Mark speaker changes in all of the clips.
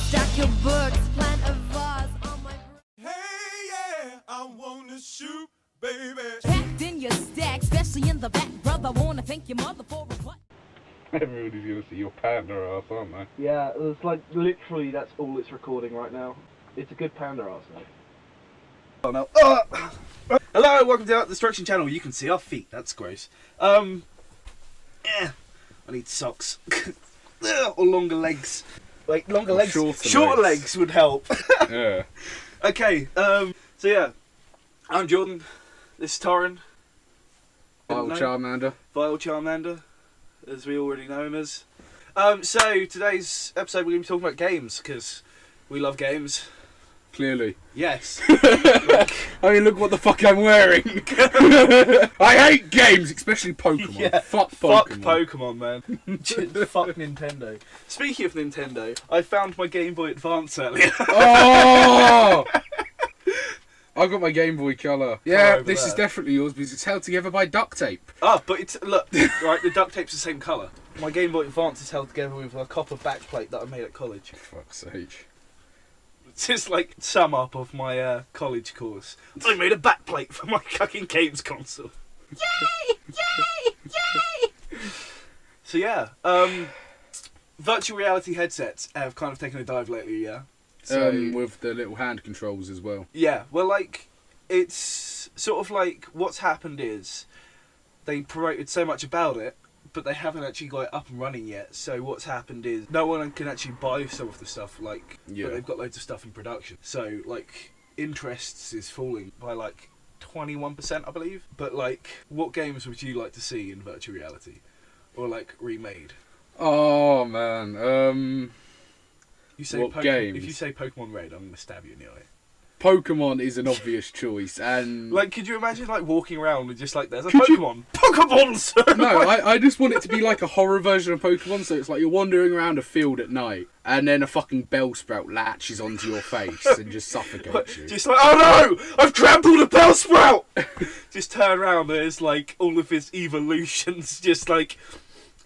Speaker 1: Stack your books, plant a vase on my
Speaker 2: Hey, yeah, I wanna shoot, baby.
Speaker 1: packed in your stack, especially in the back, brother. Wanna thank your mother for a what?
Speaker 3: Everybody's gonna see your panda ass, aren't they?
Speaker 4: Yeah, it's like literally that's all it's recording right now. It's a good panda ass though.
Speaker 5: Oh no. Hello, welcome to Art Destruction Channel. You can see our feet. That's gross. I need socks or longer legs. Like longer legs.
Speaker 3: Shorter
Speaker 5: legs would help.
Speaker 3: Yeah.
Speaker 5: Okay. So yeah, I'm Jordan. This is Torrin.
Speaker 3: Vile Charmander.
Speaker 5: Vile Charmander, as we already know him as. So today's episode we're going to be talking about games because we love games.
Speaker 3: Clearly.
Speaker 5: Yes.
Speaker 3: I mean, look what the fuck I'm wearing. I hate games, especially Pokemon.
Speaker 5: Yeah.
Speaker 3: Fuck
Speaker 5: Fuck
Speaker 3: Pokemon.
Speaker 5: Pokemon, man. Fuck Nintendo. Speaking of Nintendo, I found my Game Boy Advance earlier.
Speaker 3: Oh! I got my Game Boy Color. Yeah,
Speaker 5: over
Speaker 3: this is
Speaker 5: there.
Speaker 3: definitely yours because it's held together by duct tape.
Speaker 5: Ah, but it's look right. The duct tape's the same colour. My Game Boy Advance is held together with a copper backplate that I made at college.
Speaker 3: Fuck's sake.
Speaker 5: It's just like sum up of my college course. I made a backplate for my fucking games console. Yay! Yay! Yay! So yeah, virtual reality headsets have kind of taken a dive lately. Yeah. So
Speaker 3: With the little hand controls as well.
Speaker 5: yeah, well, like it's sort of like what's happened is they promoted so much about it, but they haven't actually got it up and running yet. So what's happened is no one can actually buy some of the stuff, like,
Speaker 3: Yeah.
Speaker 5: but they've got loads of stuff in production. So like interests is falling by like 21%, I believe. But like, what games would you like to see in virtual reality, or like remade?
Speaker 3: Oh man.
Speaker 5: You say
Speaker 3: What games?
Speaker 5: If you say Pokemon Red, I'm gonna stab you in the eye.
Speaker 3: Pokemon is an obvious choice, and
Speaker 5: Like, could you imagine like walking around with just like there's a
Speaker 3: Could you-
Speaker 5: Pokemon, Pokemons?
Speaker 3: no, I just want it to be like a horror version of Pokemon, so it's like you're wandering around a field at night, and then a fucking Bellsprout latches onto your face and just suffocates you.
Speaker 5: Just like, oh no, I've trampled a Bellsprout! Just turn around, there's like all of his evolutions, just like,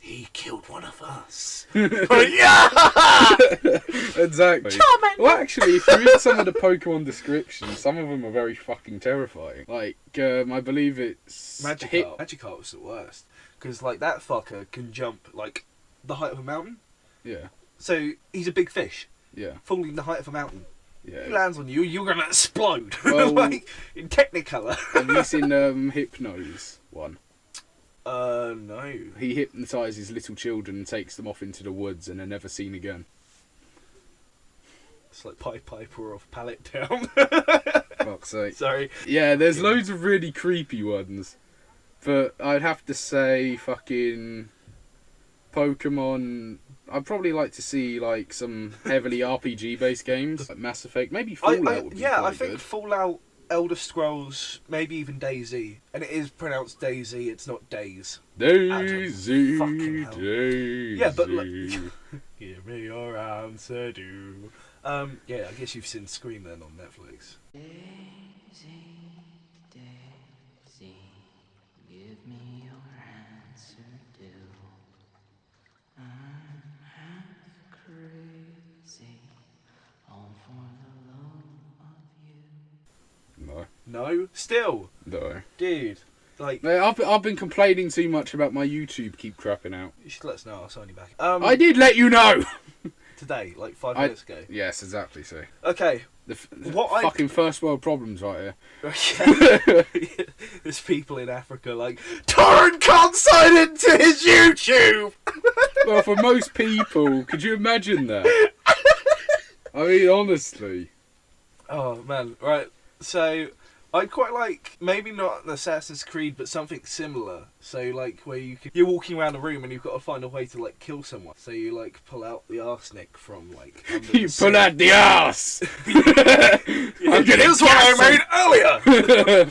Speaker 5: he killed one of us. Like, yeah!
Speaker 3: Exactly.
Speaker 5: Charmander!
Speaker 3: Well, actually, if you read some of the Pokemon descriptions, some of them are very fucking terrifying. Like, I believe it's
Speaker 5: Magikarp. Magikarp was the worst. Because, like, that fucker can jump, like, the height of a mountain.
Speaker 3: Yeah,
Speaker 5: So, he's a big fish,
Speaker 3: yeah,
Speaker 5: falling the height of a mountain. If he
Speaker 3: yeah.
Speaker 5: lands on you, you're gonna explode.
Speaker 3: Well-
Speaker 5: like, in Technicolor.
Speaker 3: Have you seen Hypnose one?
Speaker 5: No.
Speaker 3: He hypnotises little children and takes them off into the woods and they're never seen again.
Speaker 5: It's like Pied Piper off Pallet Town.
Speaker 3: Fuck's sake.
Speaker 5: Sorry.
Speaker 3: Yeah, there's loads of really creepy ones. But I'd have to say fucking Pokemon. I'd probably like to see like some heavily RPG based games like Mass Effect, maybe Fallout would be
Speaker 5: I
Speaker 3: quite
Speaker 5: think
Speaker 3: good.
Speaker 5: Fallout, Elder Scrolls, maybe even DayZ. And it is pronounced Daisy, it's not Days.
Speaker 3: Daisy,
Speaker 5: Fucking hell.
Speaker 3: Daisy.
Speaker 5: Yeah, but give me your answer, do. Yeah, I guess you've seen Scream then on Netflix.
Speaker 6: Daisy, Daisy, give me your answer, do. I'm half crazy, all for the love of you.
Speaker 3: No,
Speaker 5: No? Still?
Speaker 3: no.
Speaker 5: Dude. Like,
Speaker 3: No, I've been complaining too much about my YouTube keep crapping out.
Speaker 5: you should let us know, I'll sign you back.
Speaker 3: I did let you know.
Speaker 5: Today, like 5 minutes ago.
Speaker 3: Yes, exactly. So
Speaker 5: Okay.
Speaker 3: the
Speaker 5: What I-
Speaker 3: fucking first world problems right here.
Speaker 5: There's people in Africa like, Torrent can't sign into his YouTube!
Speaker 3: Well, for most people, could you imagine that? I mean, honestly.
Speaker 5: Oh man, right. So I'd quite like, maybe not an Assassin's Creed, but something similar. So like where you're walking around a room and you've got to find a way to like kill someone. So you like pull out the arsenic from like under the
Speaker 3: You
Speaker 5: sink.
Speaker 3: pull out the arse!
Speaker 5: Yeah, here's what I made earlier!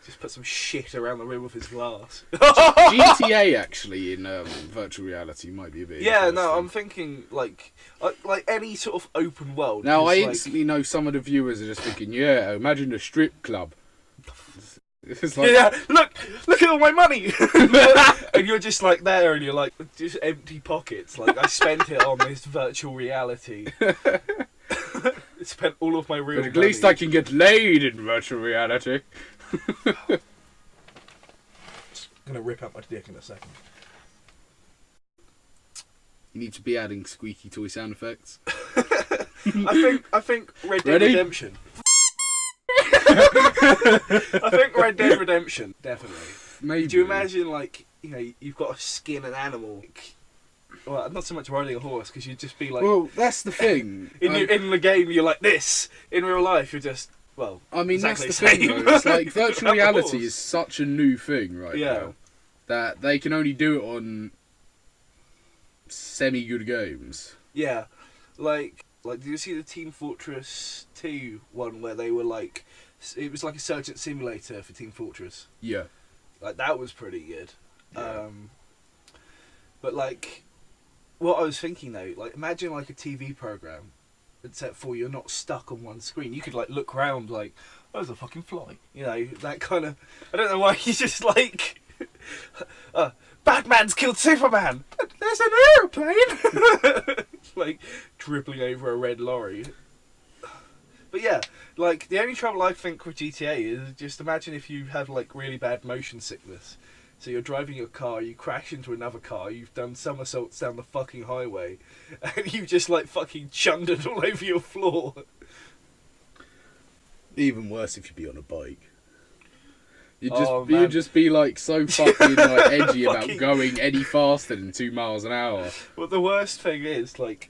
Speaker 5: Just put some shit around the rim of his glass.
Speaker 3: GTA actually in virtual reality might be a bit.
Speaker 5: Yeah, no,
Speaker 3: interesting.
Speaker 5: I'm thinking like any sort of open world.
Speaker 3: Now
Speaker 5: 'cause,
Speaker 3: I
Speaker 5: like,
Speaker 3: instantly know some of the viewers are just thinking, yeah, imagine a strip club. It's like,
Speaker 5: yeah, look at all my money, and you're just like there, and you're like just empty pockets. Like I spent it on this virtual reality. Spent all of my real.
Speaker 3: but at least I
Speaker 5: money.
Speaker 3: can get laid in virtual reality.
Speaker 5: I'm gonna rip out my dick in a second.
Speaker 3: You need to be adding squeaky toy sound effects.
Speaker 5: I think Red Dead
Speaker 3: Ready?
Speaker 5: Redemption. I think Red Dead Redemption definitely.
Speaker 3: Maybe.
Speaker 5: Do you imagine like you've got to skin an animal? Well, not so much riding a horse because you'd just be like
Speaker 3: Well, that's the thing.
Speaker 5: in the game you're like this. In real life you're just
Speaker 3: I mean,
Speaker 5: exactly
Speaker 3: that's the thing,
Speaker 5: same.
Speaker 3: though. It's like virtual
Speaker 5: Of
Speaker 3: reality
Speaker 5: course.
Speaker 3: is such a new thing right
Speaker 5: Yeah.
Speaker 3: now that they can only do it on semi-good games.
Speaker 5: Yeah, like did you see the Team Fortress 2 one where they were like it was like a Surgeon Simulator for Team Fortress.
Speaker 3: Yeah.
Speaker 5: Like that was pretty good.
Speaker 3: Yeah.
Speaker 5: But like what I was thinking though, like imagine like a TV program except for you're not stuck on one screen. You could like look around like, oh, there's a fucking fly. That kind of I don't know why you just like Batman's killed Superman. There's an airplane like dribbling over a red lorry. But yeah, like the only trouble I think with GTA is just imagine if you have like really bad motion sickness. So you're driving your car, you crash into another car, you've done somersaults down the fucking highway, and you just like fucking chundered all over your floor.
Speaker 3: Even worse if you be on a bike.
Speaker 5: Oh,
Speaker 3: You'd
Speaker 5: man.
Speaker 3: just be like so fucking like edgy about
Speaker 5: Fucking-
Speaker 3: going any faster than 2 miles an hour.
Speaker 5: But the worst thing is, like,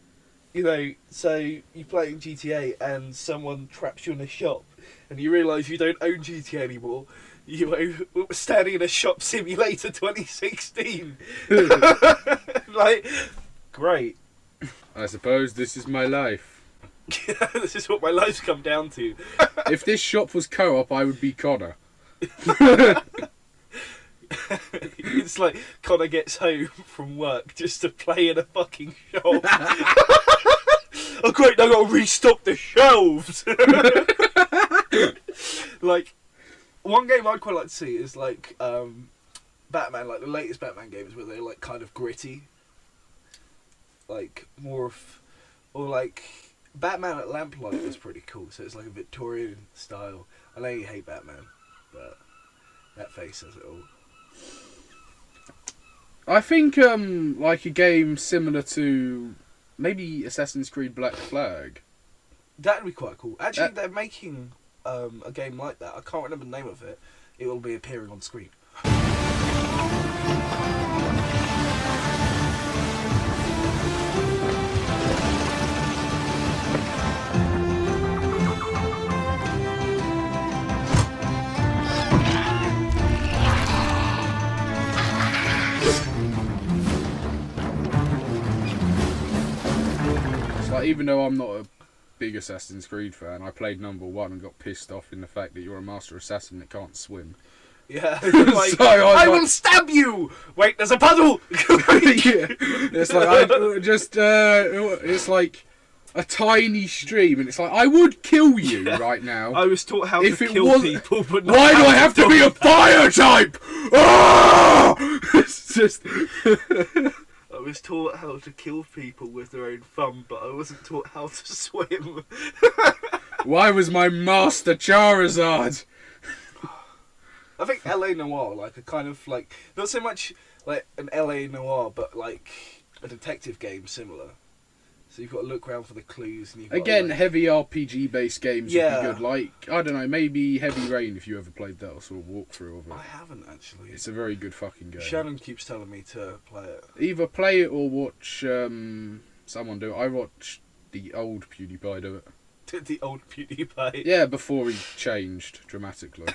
Speaker 5: so you play in GTA and someone traps you in a shop, and you realise you don't own GTA anymore. You were standing in a shop simulator 2016. Like, great.
Speaker 3: I suppose this is my life.
Speaker 5: This is what my life's come down to.
Speaker 3: If this shop was co-op, I would be Connor.
Speaker 5: It's like Connor gets home from work just to play in a fucking shop. Oh great, now I've got to restock the shelves. Like, one game I'd quite like to see is like Batman, like the latest Batman games where they're like kind of gritty. Like more of, or like Batman at Lamplight was pretty cool. So it's like a Victorian style. I know you hate Batman, but that face says it all.
Speaker 3: I think like a game similar to maybe Assassin's Creed Black Flag.
Speaker 5: That'd be quite cool. Actually, they're making a game like that. I can't remember the name of it. It will be appearing on screen.
Speaker 3: It's like even though I'm not a big Assassin's Creed fan, I played number 1 and got pissed off in the fact that you're a master assassin that can't swim.
Speaker 5: Yeah, like,
Speaker 3: So I was
Speaker 5: I
Speaker 3: like-
Speaker 5: will stab you! Wait, there's a puddle!
Speaker 3: Yeah. It's like I just it's like a tiny stream, and it's like I would kill you right now.
Speaker 5: I was taught how
Speaker 3: If
Speaker 5: to
Speaker 3: it
Speaker 5: kill
Speaker 3: was-
Speaker 5: people, but not
Speaker 3: Why do
Speaker 5: how
Speaker 3: I have to be a fire type? Ah! It's just
Speaker 5: I was taught how to kill people with their own thumb, but I wasn't taught how to swim.
Speaker 3: why was my master Charizard?
Speaker 5: I think LA Noire, like a kind of like, not so much like an LA Noire, but like a detective game similar. So you've got to look around for the clues. And you've got
Speaker 3: Again,
Speaker 5: to, like,
Speaker 3: heavy RPG based games
Speaker 5: Yeah.
Speaker 3: would be good. Like I don't know, maybe Heavy Rain if you ever played that or saw a walkthrough of it.
Speaker 5: I haven't actually.
Speaker 3: It's a very good fucking game.
Speaker 5: Shannon keeps telling me to play it.
Speaker 3: Either play it or watch someone do it. I watched the old PewDiePie do it.
Speaker 5: The old PewDiePie.
Speaker 3: Yeah, before he changed dramatically.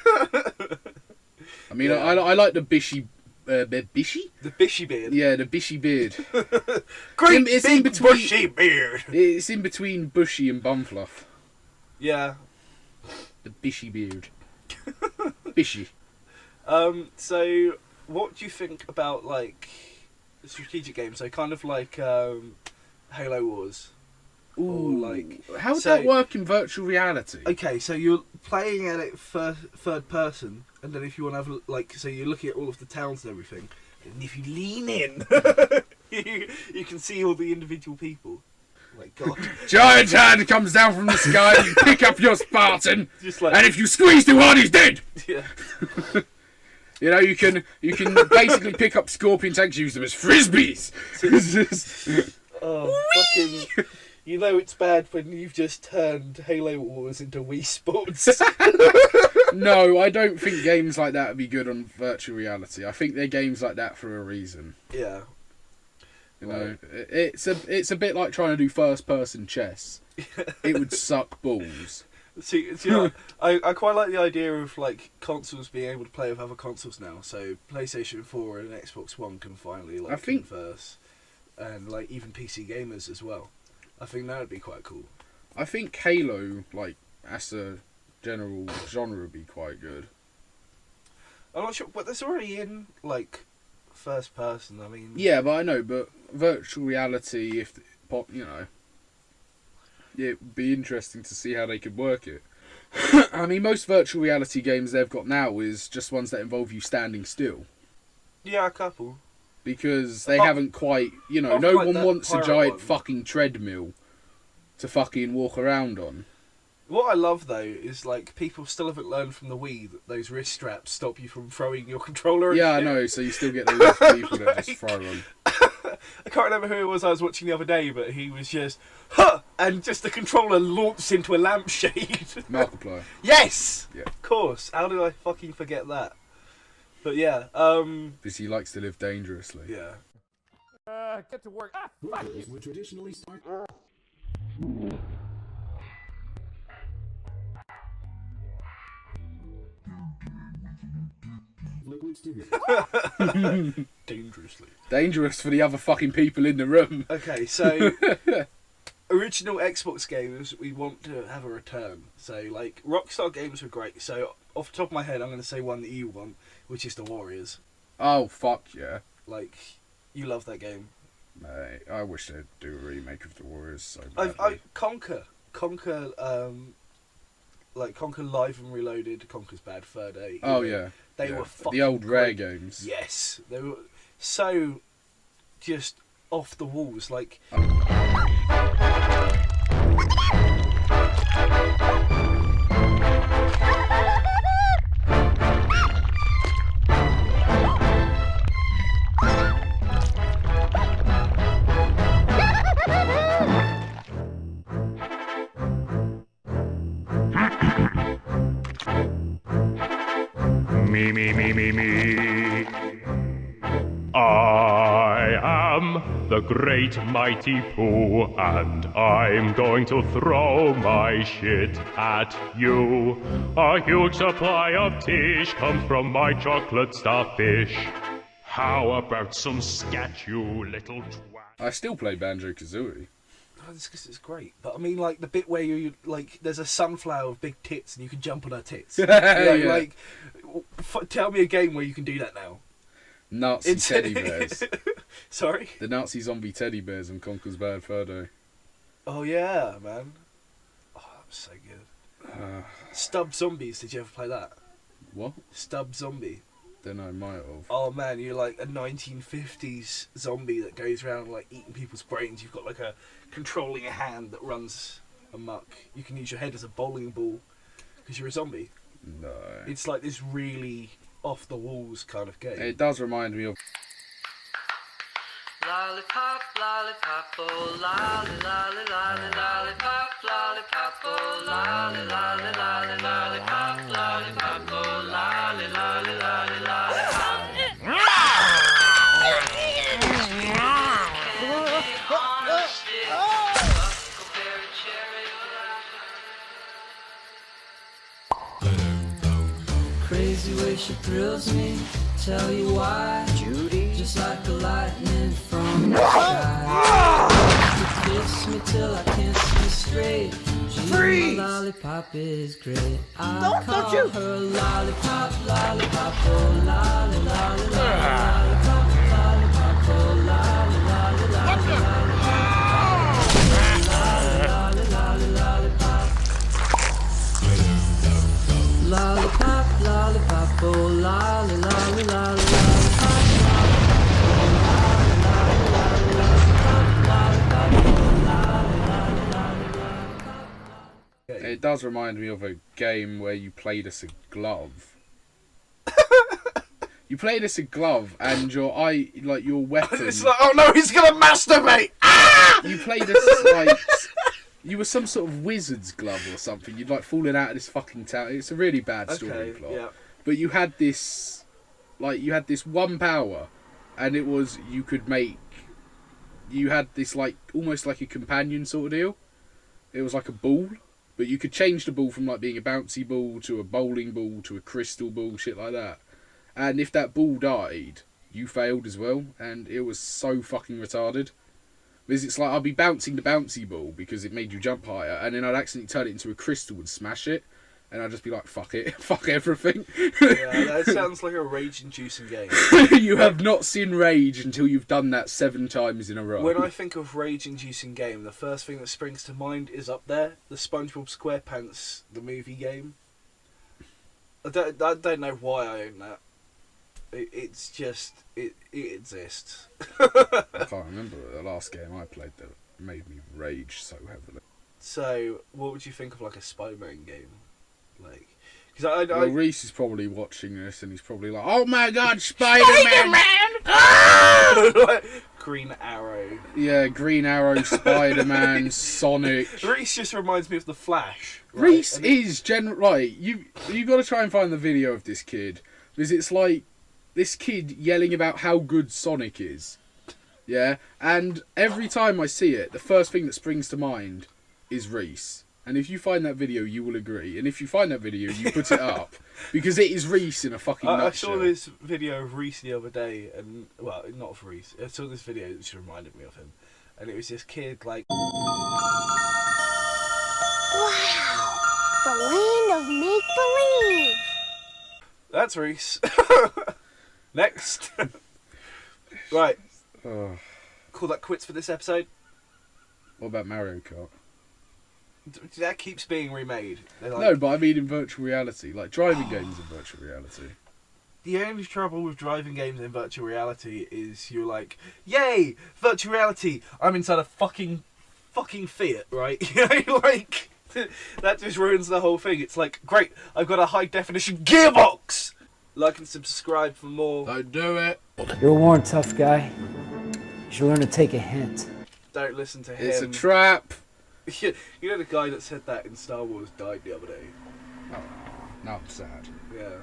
Speaker 3: I mean,
Speaker 5: Yeah.
Speaker 3: I like the Bishy. Bishy?
Speaker 5: The Bishy Beard.
Speaker 3: Yeah, the Bishy beard.
Speaker 5: Great
Speaker 3: It's
Speaker 5: big
Speaker 3: in between-
Speaker 5: bushy beard.
Speaker 3: It's in between Bushy and Bumfluff.
Speaker 5: Yeah.
Speaker 3: The Bishy beard. Bishy.
Speaker 5: So, what do you think about like strategic games? So, kind of like Halo Wars. Or like,
Speaker 3: how would
Speaker 5: so-
Speaker 3: that work in virtual reality?
Speaker 5: Okay, so you're playing at it third person, and then if you want to have like, so you're looking at all of the towns and everything, and if you lean in, you can see all the individual people. Oh my God.
Speaker 3: Giant hand comes down from the sky, you pick up your Spartan,
Speaker 5: Just like,
Speaker 3: and if you squeeze too hard, he's dead!
Speaker 5: yeah.
Speaker 3: You know, you can basically pick up scorpion tanks, use them as frisbees.
Speaker 5: Oh, fucking. You know it's bad when you've just turned Halo Wars into Wii Sports.
Speaker 3: No, I don't think games like that would be good on virtual reality. I think they're games like that for a reason.
Speaker 5: Yeah.
Speaker 3: You know, it's a bit like trying to do first person chess. It would suck balls.
Speaker 5: See, you know, I quite like the idea of like consoles being able to play with other consoles now. So PlayStation 4 and Xbox One can finally like
Speaker 3: I think-
Speaker 5: converse, and like even PC gamers as well. I think that would be quite cool.
Speaker 3: I think Halo, like as a general genre, would be quite good.
Speaker 5: I'm not sure, but that's already in like first person. I mean,
Speaker 3: Yeah, but I know, but virtual reality, if you know, it would be interesting to see how they could work it. I mean, most virtual reality games they've got now is just ones that involve you standing still.
Speaker 5: yeah, a couple.
Speaker 3: Because they
Speaker 5: Apart-
Speaker 3: haven't quite, you know,
Speaker 5: apart
Speaker 3: no
Speaker 5: from, like,
Speaker 3: one
Speaker 5: that
Speaker 3: wants a
Speaker 5: pirate
Speaker 3: giant
Speaker 5: one.
Speaker 3: fucking treadmill to fucking walk around on.
Speaker 5: What I love though is like people still haven't learned from the Wii that those wrist straps stop you from throwing your controller. and
Speaker 3: Yeah, I
Speaker 5: shit.
Speaker 3: know, so you still get those people that just throw them.
Speaker 5: I can't remember who it was I was watching the other day, but he was just, huh, and just the controller launched into a lampshade.
Speaker 3: Markiplier.
Speaker 5: Yes!
Speaker 3: Yeah.
Speaker 5: Of course. How did I fucking forget that? But yeah,
Speaker 3: Because he likes to live dangerously.
Speaker 5: yeah.
Speaker 2: Get to work.
Speaker 7: It would traditionally start. Liquid stimulus.
Speaker 5: Dangerously.
Speaker 3: Dangerous for the other fucking people in the room.
Speaker 5: Okay, so original Xbox games, we want to have a return. So like Rockstar games were great. So off the top of my head, I'm going to say one that you want, which is The Warriors.
Speaker 3: Oh, fuck yeah.
Speaker 5: Like, you love that game.
Speaker 3: Mate, I wish they'd do a remake of The Warriors so
Speaker 5: I
Speaker 3: badly.
Speaker 5: Conquer, like Conquer Live and Reloaded. Conquer's bad. Third Day.
Speaker 3: Oh, yeah.
Speaker 5: They
Speaker 3: Yeah.
Speaker 5: were fucking
Speaker 3: the old Rare
Speaker 5: great.
Speaker 3: games.
Speaker 5: Yes, they were so just off the walls. Like,
Speaker 8: Me. I am the great mighty Pooh, and I'm going to throw my shit at you. A huge supply of tish comes from my chocolate starfish. How about some scat, you little twat?
Speaker 3: I still play Banjo-Kazooie.
Speaker 5: oh, this is great. But I mean, like the bit where you like, there's a sunflower with big tits and you can jump on her tits. You know,
Speaker 3: Yeah.
Speaker 5: Like, tell me a game where you can do that now.
Speaker 3: Nazi teddy bears.
Speaker 5: Sorry.
Speaker 3: The Nazi zombie teddy bears in Conker's Bad Fur Day.
Speaker 5: Oh yeah, man. Oh, that was so good. Stub Zombies. Did you ever play that?
Speaker 3: What?
Speaker 5: Stub Zombie.
Speaker 3: Then I might have.
Speaker 5: Oh man, you're like a 1950s zombie that goes around like eating people's brains. You've got like a controlling a hand that runs amok. You can use your head as a bowling ball because you're a zombie.
Speaker 3: No.
Speaker 5: It's like this really off the walls kind of game.
Speaker 3: It does remind me of.
Speaker 6: Lollipop, lollipop, oh lolly, lolly, lolly, lollipop, lollipop, oh lolly, lolly, lolly, lollipop, lollipop, oh lolly, lolly, lolly, lollipop. Candy on a stick, huckleberry cherry. Crazy way she thrills me, tell you why. Judy, just like a lightning from the sky. She kiss me till I can't see straight. She's free. lollipop is great. I call her lollipop, lollipop, oh lolly, lolly, lollipop, lollipop, oh lolly, lolly, lolly, lollipop, lollipop, oh lolly, lolly, lolly,
Speaker 3: It does remind me of a game where you played as a glove. You played as a glove, and your weapon.
Speaker 5: It's like, oh no, he's gonna masturbate!
Speaker 3: You played as like you were some sort of wizard's glove or something. You'd like fallen out of this fucking tower. It's a really bad story plot.
Speaker 5: Yeah.
Speaker 3: But you had this one power, and it was you had this like almost like a companion sort of deal. It was like a ball, but you could change the ball from like being a bouncy ball to a bowling ball to a crystal ball, shit like that. And if that ball died, you failed as well, and it was so fucking retarded. Because it's like I'd be bouncing the bouncy ball because it made you jump higher, and then I'd accidentally turn it into a crystal and smash it, and I'd just be like, fuck it, fuck everything.
Speaker 5: Yeah, that sounds like a rage-inducing game.
Speaker 3: You have not seen Rage until you've done that 7 times in a row.
Speaker 5: When I think of rage-inducing game, the first thing that springs to mind is up there, the SpongeBob SquarePants, the movie game. I don't know why I own that. It's just, it exists.
Speaker 3: I can't remember the last game I played that made me rage so heavily.
Speaker 5: So, what would you think of like a Spider-Man game? Like,
Speaker 3: Well, Reese is probably watching this and he's probably like, oh my god, Spider-Man!
Speaker 5: Like, Green Arrow.
Speaker 3: Yeah, Green Arrow, Spider-Man, Sonic.
Speaker 5: Reese just reminds me of the Flash. Right?
Speaker 3: Reese is right. You got to try and find the video of this kid, because it's like this kid yelling about how good Sonic is. Yeah, and every time I see it, the first thing that springs to mind is Reese. And if you find that video, you will agree. And if you find that video, you put it up, because it is Reese in a fucking nutshell.
Speaker 5: I saw this video of Reese the other day, and well, not of Reese. I saw this video which reminded me of him, and it was this kid like.
Speaker 9: Wow, the land of make-believe.
Speaker 5: That's Reese. Next. Right. Call that quits for this episode.
Speaker 3: What about Mario Kart?
Speaker 5: That keeps being remade. Like,
Speaker 3: No, but I mean in virtual reality, like driving games in virtual reality.
Speaker 5: The only trouble with driving games in virtual reality is you're like, yay, virtual reality, I'm inside a fucking Fiat, right? You know, like, that just ruins the whole thing. It's like, great, I've got a high definition gearbox! Like and subscribe for more.
Speaker 3: Don't do it.
Speaker 10: You're warned, tough guy. You should learn to take a hint.
Speaker 5: Don't listen to him.
Speaker 3: It's a trap.
Speaker 5: You know the guy that said that in Star Wars died the other day?
Speaker 3: Oh, now I'm sad.
Speaker 5: Yeah.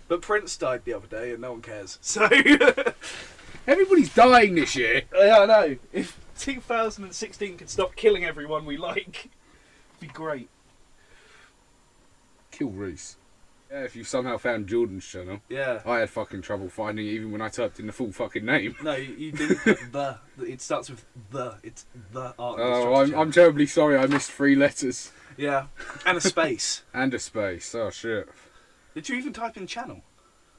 Speaker 5: But Prince died the other day and no one cares. So...
Speaker 3: Everybody's dying this year.
Speaker 5: Yeah, I know. If 2016 could stop killing everyone we like, it'd be great.
Speaker 3: Kill Reese. Yeah, if you somehow found Jordan's channel.
Speaker 5: Yeah.
Speaker 3: I had fucking trouble finding it even when I typed in the full fucking name.
Speaker 5: No, you didn't put the. It starts with the. It's the art.
Speaker 3: Oh, I'm terribly sorry. I missed 3 letters.
Speaker 5: Yeah, and a space.
Speaker 3: And a space. Oh shit.
Speaker 5: Did you even type in channel?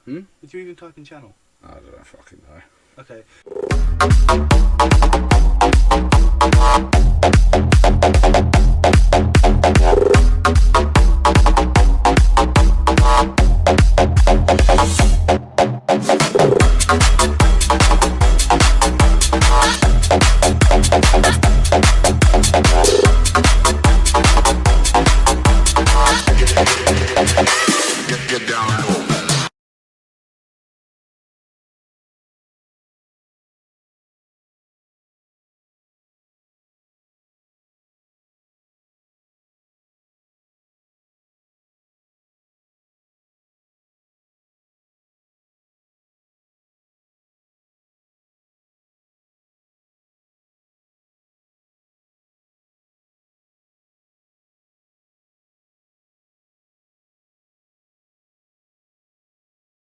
Speaker 3: Hmm?
Speaker 5: Did you even type in channel?
Speaker 3: I don't fucking know.
Speaker 5: Okay.